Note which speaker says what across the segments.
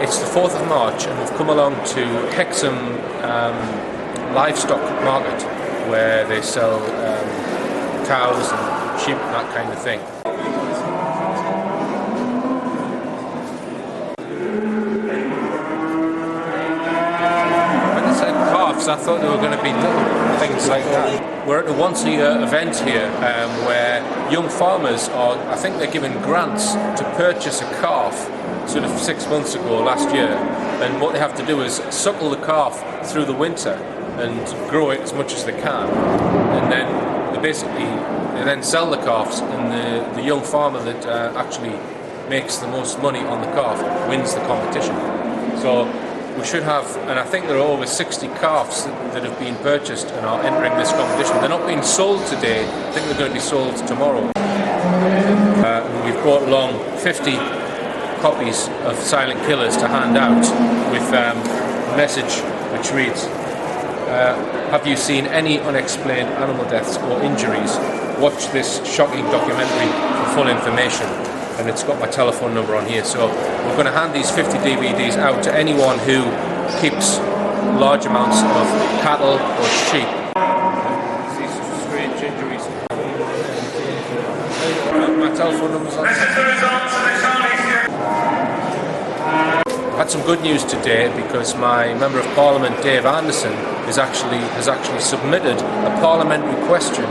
Speaker 1: It's the 4th of March and we've come along to Hexham livestock market where they sell cows and sheep and that kind of thing. When they said calves, I thought they were going to be little things like that. We're at a once-a-year event here where young farmers are, I think they're given grants to purchase a calf sort of 6 months ago, last year, and what they have to do is suckle the calf through the winter and grow it as much as they can, and then they then sell the calves, and the young farmer that actually makes the most money on the calf wins the competition. So we should have, and I think there are over 60 calves that have been purchased and are entering this competition. They're not being sold today, I think they're going to be sold tomorrow. We've brought along 50 copies of Silent Killers to hand out with a message which reads, have you seen any unexplained animal deaths or injuries? Watch this shocking documentary for full information. And it's got my telephone number on here, so we're going to hand these 50 DVDs out to anyone who keeps large amounts of cattle or sheep. These strange injuries. My telephone number's on. I had some good news today because my Member of Parliament Dave Anderson has actually submitted a parliamentary question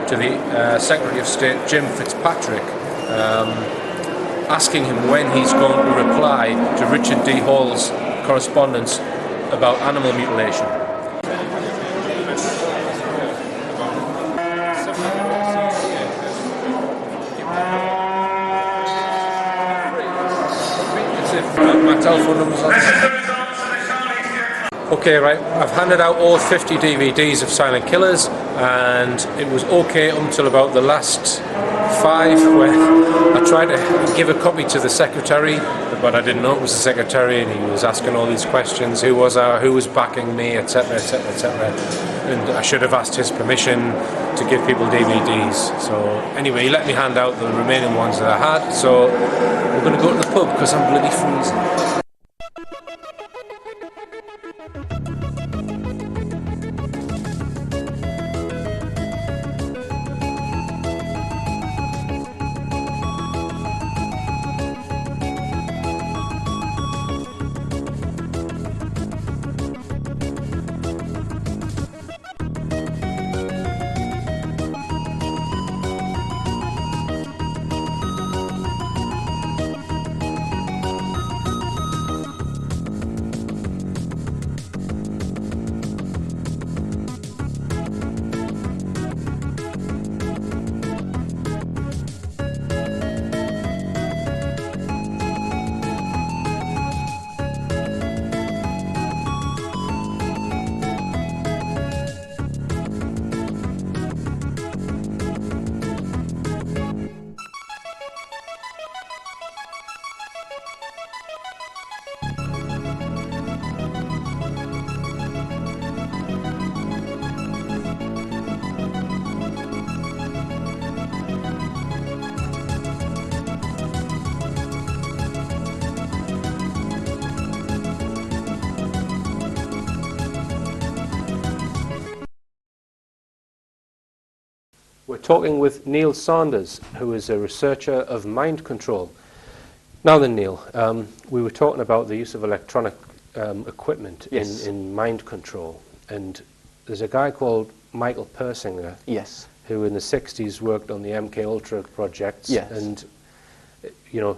Speaker 1: to the Secretary of State Jim Fitzpatrick, asking him when he's going to reply to Richard D. Hall's correspondence about animal mutilation. My telephone number's on. Okay, right, I've handed out all 50 DVDs of Silent Killers, and it was okay until about the last 5 where I tried to give a copy to the secretary, but I didn't know it was the secretary, and he was asking all these questions, who was backing me, etc, etc, etc, and I should have asked his permission to give people DVDs. So anyway, he let me hand out the remaining ones that I had, so we're going to go to the pub because I'm bloody freezing. We're talking with Neil Saunders, who is a researcher of mind control. Now then, Neil, we were talking about the use of electronic equipment in mind control, and there's a guy called Michael Persinger, who in the 60s worked on the MK Ultra projects, and you know,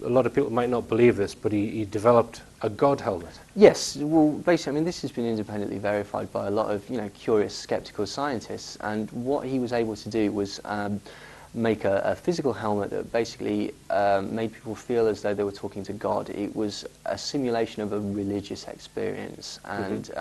Speaker 1: a lot of people might not believe this, but he developed a God helmet.
Speaker 2: Yes, well, basically, I mean, this has been independently verified by a lot of, you know, curious, skeptical scientists, and what he was able to do was make a physical helmet that basically made people feel as though they were talking to God. It was a simulation of a religious experience, and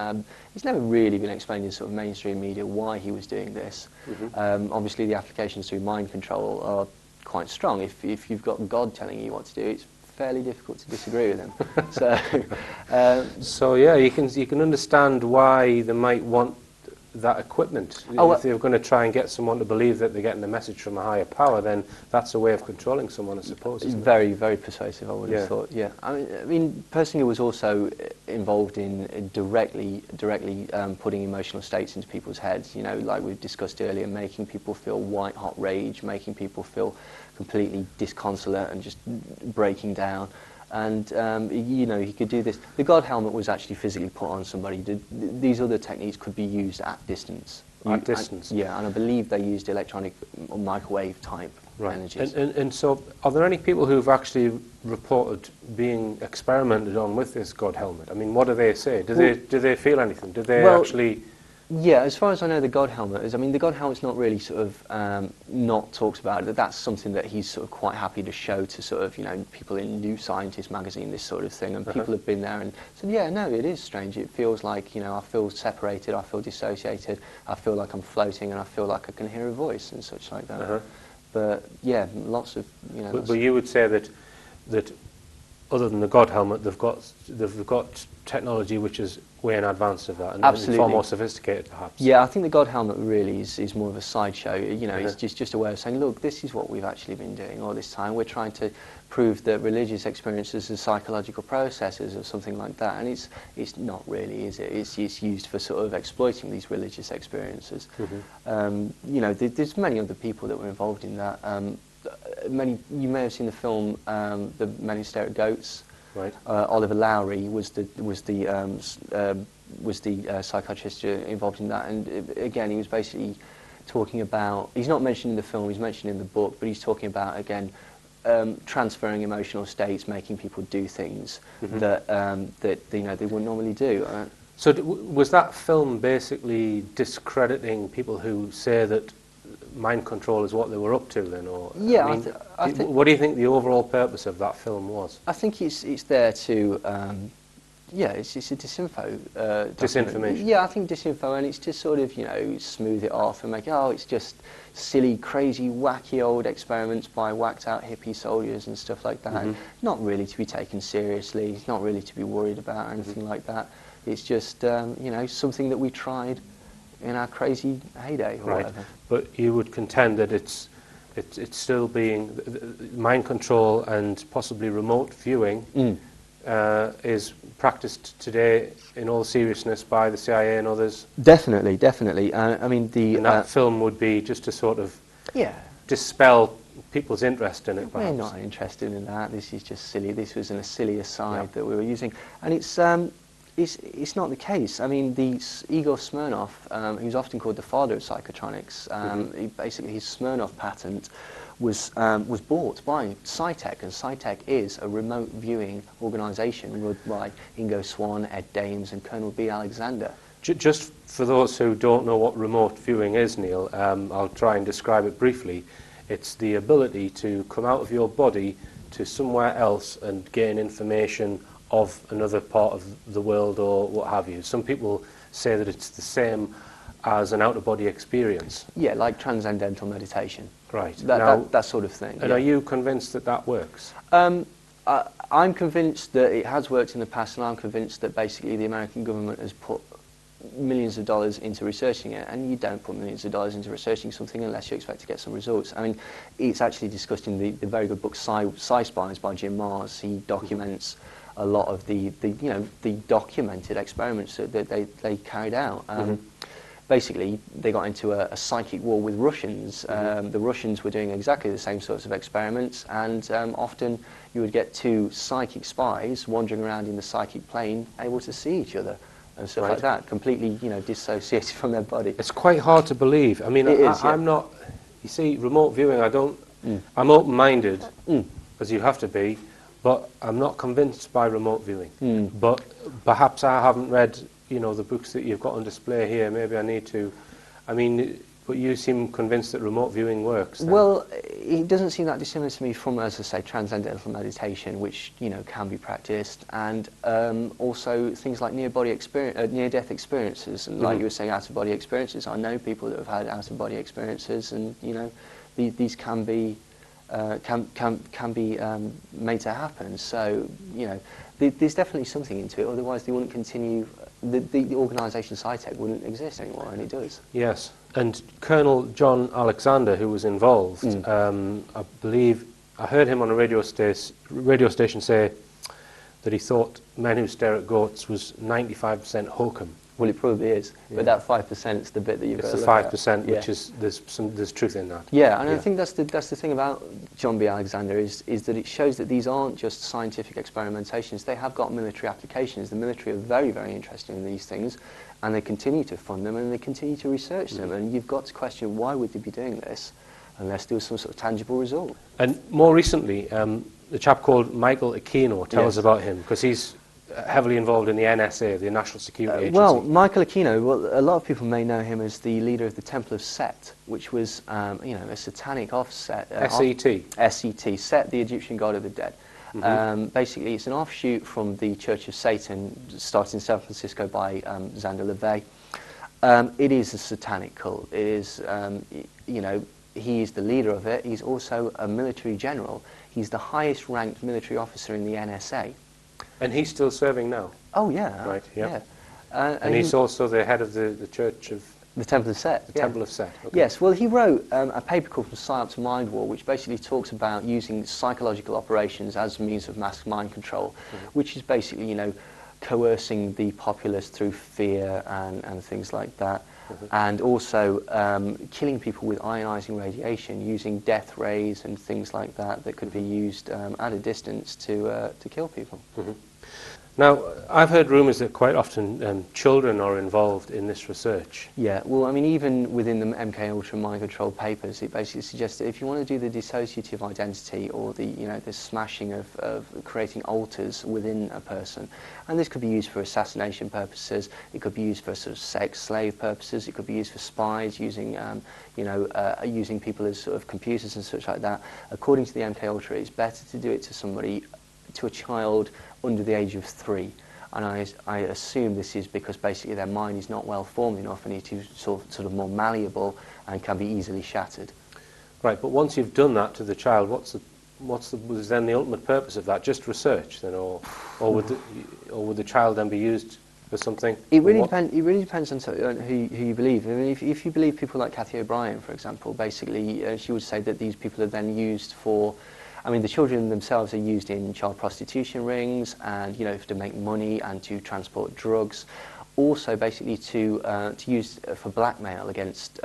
Speaker 2: it's never really been explained in sort of mainstream media why he was doing this. Obviously, the applications through mind control are quite strong. If you've got God telling you what to do, it's fairly difficult to disagree with him. So,
Speaker 1: so yeah, you can understand why they might want
Speaker 3: that equipment.
Speaker 2: Oh,
Speaker 3: if they're going to try and get someone to believe that they're getting a message from a higher power, then that's a way of controlling someone, I suppose.
Speaker 2: It's
Speaker 3: Isn't it?
Speaker 2: very, very persuasive, I would
Speaker 3: Yeah.
Speaker 2: have thought. Yeah, I mean, personally, was also involved in directly putting emotional states into people's heads. You know, like we've discussed earlier, making people feel white-hot rage, making people feel completely disconsolate and just breaking down. And you know, he could do this. The God helmet was actually physically put on somebody. These other techniques could be used at distance.
Speaker 3: At distance.
Speaker 2: Yeah, and I believe they used electronic or microwave type energies.
Speaker 3: And so, are there any people who've actually reported being experimented on with this God helmet? I mean, what do they say? Do they feel anything? Do they actually?
Speaker 2: Yeah, as far as I know, the God helmet is. I mean, the God helmet's not really sort of not talked about. That's something that he's sort of quite happy to show to sort of, you know, people in New Scientist magazine, this sort of thing. And people have been there and said, yeah, no, it is strange. It feels like, you know, I feel separated, I feel dissociated, I feel like I'm floating, and I feel like I can hear a voice and such like that. But yeah, lots of, you know.
Speaker 3: But you would say that other than the God helmet, they've got technology which is way in advance of that, and far more sophisticated, perhaps.
Speaker 2: Yeah, I think the God helmet really is more of a sideshow. You know, it's just a way of saying, look, this is what we've actually been doing all this time. We're trying to prove that religious experiences are psychological processes or something like that, and it's not really, is it? It's used for sort of exploiting these religious experiences. You know, there's many other people that were involved in that. You may have seen the film The Men Who Stare at Goats.
Speaker 3: Right.
Speaker 2: Oliver Lowry was the psychiatrist involved in that, and again, he was basically talking about. He's not mentioned in the film; he's mentioned in the book, but he's talking about again transferring emotional states, making people do things that you know they wouldn't normally do.
Speaker 3: So was that film basically discrediting people who say that mind control is what they were up to then, or
Speaker 2: yeah,
Speaker 3: I mean, what do you think the overall purpose of that film was?
Speaker 2: I think it's there to yeah, it's a
Speaker 3: disinformation.
Speaker 2: Yeah, I think disinfo, and it's to sort of, you know, smooth it off and make it's just silly, crazy, wacky old experiments by whacked out hippie soldiers and stuff like that. Not really to be taken seriously. It's not really to be worried about or anything like that. It's just you know, something that we tried in our crazy heyday or whatever.
Speaker 3: But you would contend that it's still being mind control and possibly remote viewing is practiced today in all seriousness by the CIA and others.
Speaker 2: Definitely. I mean,
Speaker 3: that film would be just to sort of
Speaker 2: yeah,
Speaker 3: dispel people's interest in it. Perhaps.
Speaker 2: We're not interested in that. This is just silly. This was a silly aside that we were using, and it's not the case. I mean, Igor Smirnov, who's often called the father of psychotronics, basically his Smirnov patent was bought by Psytech, and Psytech is a remote viewing organisation run by Ingo Swann, Ed Dames, and Colonel B. Alexander.
Speaker 3: Just for those who don't know what remote viewing is, Neil, I'll try and describe it briefly. It's the ability to come out of your body to somewhere else and gain information of another part of the world or what have you. Some people say that it's the same as an out-of-body experience.
Speaker 2: Yeah, like transcendental meditation.
Speaker 3: Right.
Speaker 2: That sort of thing.
Speaker 3: And are you convinced that that works?
Speaker 2: I'm convinced that it has worked in the past, and I'm convinced that basically the American government has put millions of dollars into researching it, and you don't put millions of dollars into researching something unless you expect to get some results. I mean, it's actually discussed in the very good book Psy-Spies by Jim Marrs. He documents a lot of the documented experiments that they carried out. Basically, they got into a psychic war with Russians. The Russians were doing exactly the same sorts of experiments, and often you would get two psychic spies wandering around in the psychic plane, able to see each other and stuff like that, completely, dissociated from their body.
Speaker 3: It's quite hard to believe. I mean, I'm not. You see, remote viewing. I don't. I'm open-minded, as you have to be, but I'm not convinced by remote viewing. But perhaps I haven't read, the books that you've got on display here. Maybe I need to. I mean, but you seem convinced that remote viewing works. Then.
Speaker 2: Well, it doesn't seem that dissimilar to me from, as I say, transcendental meditation, which can be practiced, and also things like near-death experiences, and like you were saying, out-of-body experiences. I know people that have had out-of-body experiences, and these can be can be made to happen. So, you know, there's definitely something into it. Otherwise, they wouldn't continue. The organisation SciTech wouldn't exist anymore, and it does.
Speaker 3: Yes, and Colonel John Alexander, who was involved, I believe I heard him on a radio station say that he thought Men Who Stare at Goats was 95% hokum.
Speaker 2: Well, it probably is, but that 5% is the bit that you've got to look
Speaker 3: at. It's the 5%, which is there's truth in that.
Speaker 2: Yeah, and I think that's the thing about John B. Alexander is that it shows that these aren't just scientific experimentations. They have got military applications. The military are very, very interested in these things, and they continue to fund them and they continue to research them. And you've got to question, why would they be doing this unless there was some sort of tangible result? And
Speaker 3: more recently, the chap called Michael Aquino, tell us about him, because he's heavily involved in the NSA, the National Security Agency.
Speaker 2: Well, Michael Aquino, a lot of people may know him as the leader of the Temple of Set, which was, a satanic offset.
Speaker 3: SET.
Speaker 2: Set, the Egyptian god of the dead. Basically, it's an offshoot from the Church of Satan, started in San Francisco by Xander LaVey. It is a satanic cult. It is, he is the leader of it. He's also a military general. He's the highest ranked military officer in the NSA.
Speaker 3: And he's still serving now?
Speaker 2: Oh, yeah.
Speaker 3: Right, yeah. And he's also the head of the Church of...
Speaker 2: The Temple of Set.
Speaker 3: The Temple of Set, okay.
Speaker 2: Yes, well, he wrote a paper called From Psyop to Mind War, which basically talks about using psychological operations as a means of mass mind control, which is basically, coercing the populace through fear and things like that. And also killing people with ionizing radiation, using death rays and things like that could be used at a distance to kill people.
Speaker 3: Now, I've heard rumours that quite often children are involved in this research.
Speaker 2: Yeah, well, I mean, even within the MK Ultra mind control papers, it basically suggests that if you want to do the dissociative identity or the smashing of creating alters within a person, and this could be used for assassination purposes, it could be used for sort of sex slave purposes, it could be used for spies using using people as sort of computers and such like that. According to the MK Ultra, it's better to do it to a child under the age of 3, and I assume this is because basically their mind is not well formed enough and it is sort of more malleable and can be easily shattered.
Speaker 3: Right, but once you've done that to the child, was then the ultimate purpose of that? Just research, then, or would the child then be used for something?
Speaker 2: It really depends on who you believe. I mean, if you believe people like Cathy O'Brien, for example, basically she would say that these people are then used for. I mean, the children themselves are used in child prostitution rings and, to make money and to transport drugs. Also, basically, to use for blackmail against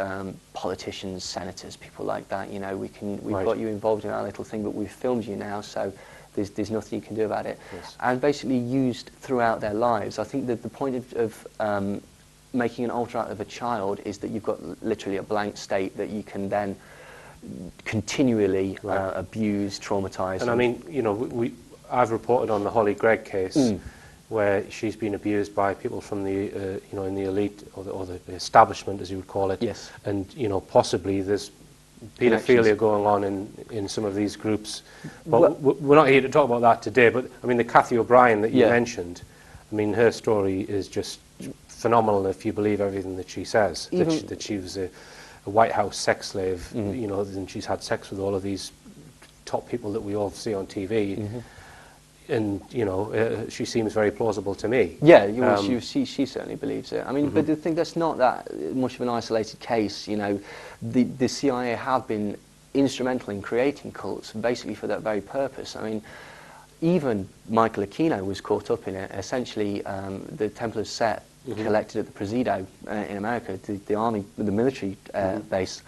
Speaker 2: politicians, senators, people like that. We've got you involved in our little thing, but we've filmed you now, so there's nothing you can do about it.
Speaker 3: Yes.
Speaker 2: And basically used throughout their lives. I think that the point of making an alter out of a child is that you've got literally a blank state that you can then continually abuse, traumatise.
Speaker 3: And I mean, I've reported on the Holly Gregg case where she's been abused by people from the, in the elite or the establishment, as you would call it.
Speaker 2: Yes.
Speaker 3: And, possibly there's paedophilia going on in some of these groups. But we're not here to talk about that today. But, I mean, the Cathy O'Brien that you mentioned, I mean, her story is just phenomenal if you believe everything that she says, that she was a White House sex slave, and she's had sex with all of these top people that we all see on TV, and she seems very plausible to me.
Speaker 2: Yeah, she certainly believes it. I mean, but I think that's not that much of an isolated case. The CIA have been instrumental in creating cults, basically for that very purpose. I mean, even Michael Aquino was caught up in it. Essentially, the Temple of Set collected at the Presidio in America, the army, the military base,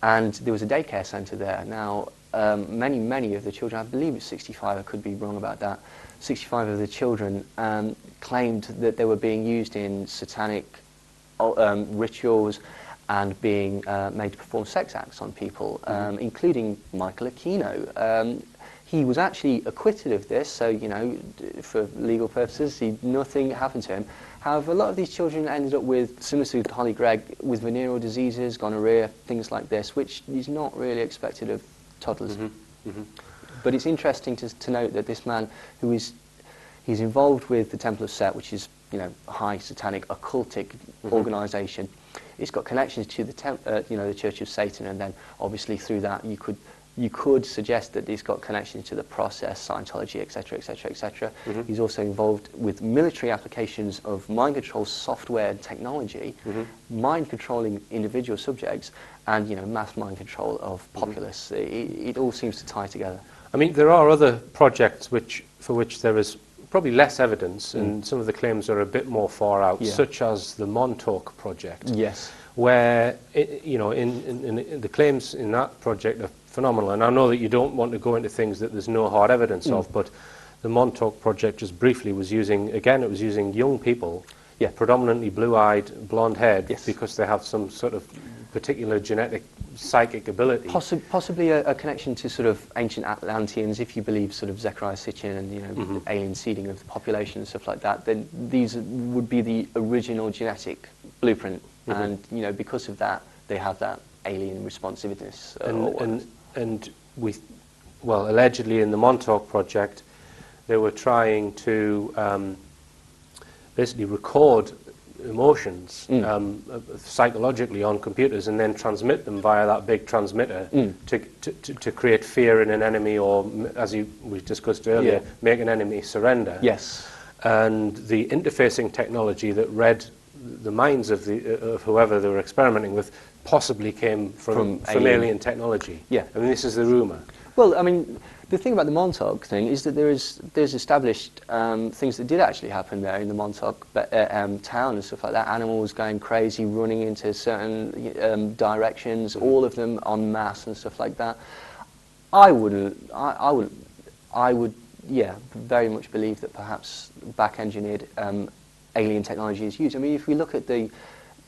Speaker 2: and there was a daycare centre there. Now, many of the children, I believe it's 65, I could be wrong about that, 65 of the children claimed that they were being used in satanic rituals and being made to perform sex acts on people, including Michael Aquino. He was actually acquitted of this, so, for legal purposes, nothing happened to him. However, a lot of these children ended up with, similar to Holly Gregg, with venereal diseases, gonorrhea, things like this, which is not really expected of toddlers. But it's interesting to note that this man, he's involved with the Temple of Set, which is, a high satanic occultic organisation. It's got connections to the Church of Satan, and then obviously through that you could you could suggest that he's got connections to the process, Scientology, etc., etc., etc. He's also involved with military applications of mind control software and technology, mind controlling individual subjects, and mass mind control of populace. It all seems to tie together.
Speaker 3: I mean, there are other projects for which there is probably less evidence, and some of the claims are a bit more far out, such as the Montauk project.
Speaker 2: Yes.
Speaker 3: Where in the claims in that project are phenomenal, and I know that you don't want to go into things that there's no hard evidence of, but the Montauk project, just briefly, was using young people, predominantly blue-eyed, blonde-haired, because they have some sort of particular genetic psychic ability.
Speaker 2: Possibly a connection to sort of ancient Atlanteans, if you believe sort of Zechariah Sitchin and alien seeding of the population and stuff like that. Then these would be the original genetic blueprint, and because of that, they have that alien responsiveness.
Speaker 3: Allegedly in the Montauk project, they were trying to basically record emotions psychologically on computers and then transmit them via that big transmitter to create fear in an enemy, or, as we discussed earlier, make an enemy surrender.
Speaker 2: Yes.
Speaker 3: And the interfacing technology that read the minds of whoever they were experimenting with possibly came from alien technology.
Speaker 2: Yeah.
Speaker 3: I mean, this is the rumour.
Speaker 2: Well, I mean, the thing about the Montauk thing is that there's established things that did actually happen there in the Montauk town and stuff like that. Animals going crazy, running into certain directions, all of them en masse and stuff like that. I would very much believe that perhaps back-engineered alien technology is used. I mean, if we look at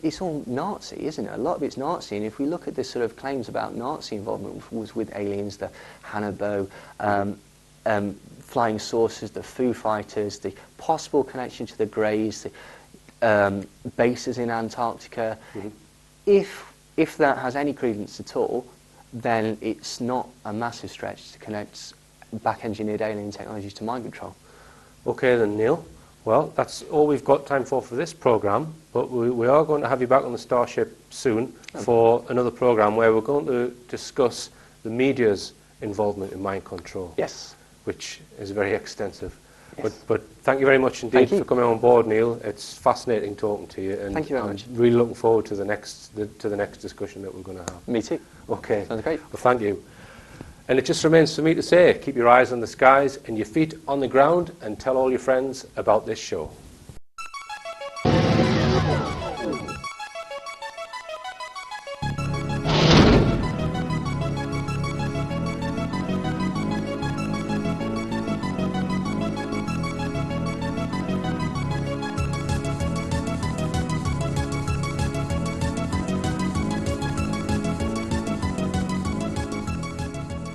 Speaker 2: it's all Nazi, isn't it? A lot of it's Nazi, and if we look at the sort of claims about Nazi involvement was with aliens, the Hannibal, flying saucers, the Foo Fighters, the possible connection to the Greys, the bases in Antarctica. If that has any credence at all, then it's not a massive stretch to connect back-engineered alien technologies to mind control.
Speaker 3: Okay then, Neil. Well, that's all we've got time for this programme, but we are going to have you back on the Starship soon for another programme where we're going to discuss the media's involvement in mind control.
Speaker 2: Yes.
Speaker 3: Which is very extensive. Yes. But thank you very much indeed for coming on board, Neil. It's fascinating talking to you, and
Speaker 2: thank you very much.
Speaker 3: Really looking forward to the next discussion that we're going to have.
Speaker 2: Me too.
Speaker 3: Okay.
Speaker 2: Sounds great.
Speaker 3: Well, thank you. And it just remains for me to say, keep your eyes on the skies and your feet on the ground, and tell all your friends about this show.